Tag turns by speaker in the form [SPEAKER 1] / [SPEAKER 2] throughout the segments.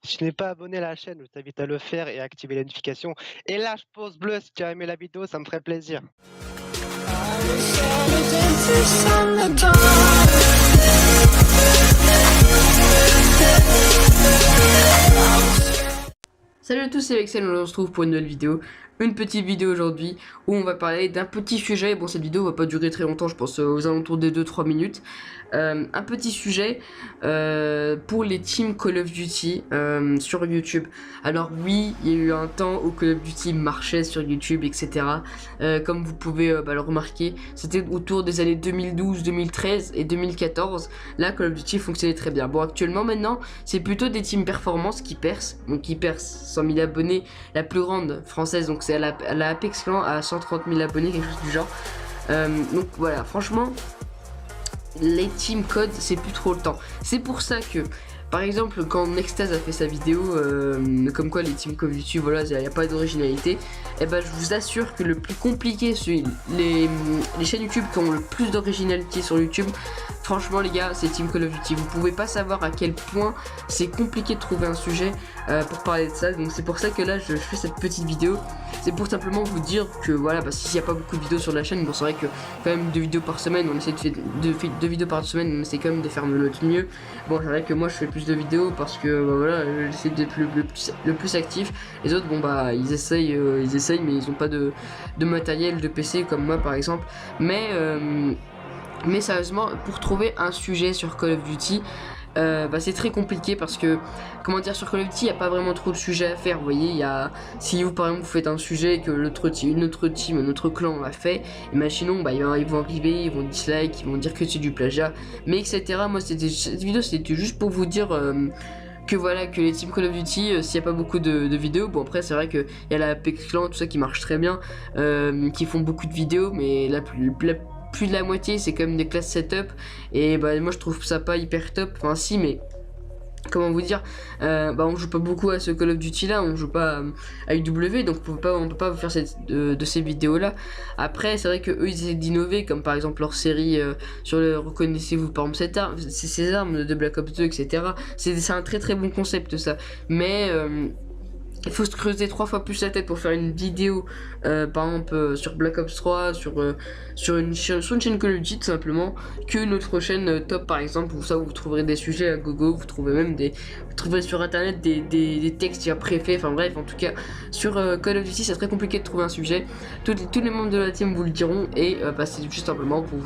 [SPEAKER 1] Si tu n'es pas abonné à la chaîne, je t'invite à le faire et à activer les notifications. Et lâche pouce bleu si tu as aimé la vidéo, ça me ferait plaisir.
[SPEAKER 2] Salut à tous, c'est Axel, on se retrouve pour une nouvelle vidéo. Une petite vidéo aujourd'hui où on va parler d'un petit sujet. Bon, cette vidéo va pas durer très longtemps, je pense aux alentours des 2-3 minutes. Un petit sujet pour les teams Call of Duty sur YouTube. Alors oui, il y a eu un temps où Call of Duty marchait sur YouTube, etc. Comme vous pouvez le remarquer, c'était autour des années 2012, 2013 et 2014. Là, Call of Duty fonctionnait très bien. Bon, actuellement, maintenant, c'est plutôt des teams performance qui percent. Donc qui percent 100 000 abonnés. La plus grande française, donc c'est à la Apex Clan à 130 000 abonnés, quelque chose du genre. Donc voilà, franchement, les team codes, c'est plus trop le temps. C'est pour ça que, par exemple, quand Nextase a fait sa vidéo, comme quoi les team Call of Duty, voilà, il n'y a pas d'originalité, et ben je vous assure que le plus compliqué, c'est les chaînes YouTube qui ont le plus d'originalité sur YouTube. Franchement les gars, c'est Team Call of Duty. Vous pouvez pas savoir à quel point c'est compliqué de trouver un sujet pour parler de ça. Donc c'est pour ça que là je fais cette petite vidéo. C'est pour simplement vous dire que voilà, parce qu'il n'y a pas beaucoup de vidéos sur la chaîne, bon c'est vrai que quand même 2 vidéos par semaine, on essaie de faire 2 vidéos par semaine, on essaie quand même de faire de notre mieux. Bon c'est vrai que moi je fais plus de vidéos parce que voilà, j'essaie d'être le plus actif. Les autres bon bah ils essayent mais ils ont pas de matériel de PC comme moi par exemple. Mais sérieusement, pour trouver un sujet sur Call of Duty, c'est très compliqué parce que, comment dire, sur Call of Duty, il n'y a pas vraiment trop de sujets à faire. Vous voyez, si vous, par exemple, vous faites un sujet que notre team, notre clan l'a fait, imaginons, ils vont arriver, ils vont dislike, ils vont dire que c'est du plagiat, mais etc. Moi, cette vidéo, c'était juste pour vous dire que voilà, que les teams Call of Duty, s'il n'y a pas beaucoup de vidéos, bon après c'est vrai qu'il y a la Apex Clan, tout ça qui marche très bien, qui font beaucoup de vidéos, mais plus de la moitié c'est quand même des classes setup, et moi je trouve ça pas hyper top, enfin si, mais comment vous dire, on joue pas beaucoup à ce Call of Duty là, on joue pas à UW, donc on peut pas faire de ces vidéos là. Après c'est vrai que eux ils essaient d'innover, comme par exemple leur série sur le reconnaissez-vous par exemple cette arme, ces armes de Black Ops 2, etc. C'est un très très bon concept ça, mais il faut se creuser 3 fois plus la tête pour faire une vidéo, par exemple sur Black Ops 3, sur une chaîne Call of Duty tout simplement, que notre chaîne top par exemple, où ça vous trouverez des sujets à gogo, vous trouverez sur internet des textes déjà préfaits, enfin bref, en tout cas sur Call of Duty c'est très compliqué de trouver un sujet. Tous les membres de la team vous le diront, et c'est juste simplement pour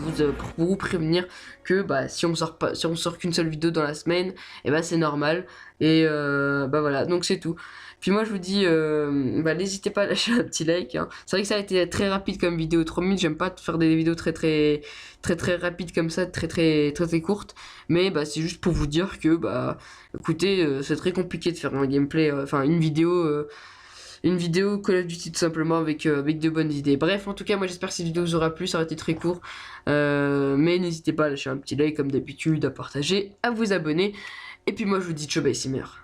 [SPEAKER 2] vous prévenir que si on sort qu'une seule vidéo dans la semaine, et c'est normal, et voilà, donc c'est tout. Puis moi je vous dis, n'hésitez pas à lâcher un petit like, hein. C'est vrai que ça a été très rapide comme vidéo, 3 minutes, j'aime pas faire des vidéos très rapides comme ça, très courtes, mais c'est juste pour vous dire que écoutez, c'est très compliqué de faire un gameplay, une vidéo Call of Duty tout simplement avec de bonnes idées. Bref, en tout cas moi j'espère que cette vidéo vous aura plu, ça aurait été très court, mais n'hésitez pas à lâcher un petit like comme d'habitude, à partager, à vous abonner, et puis moi je vous dis ciao, bye, c'est meilleur.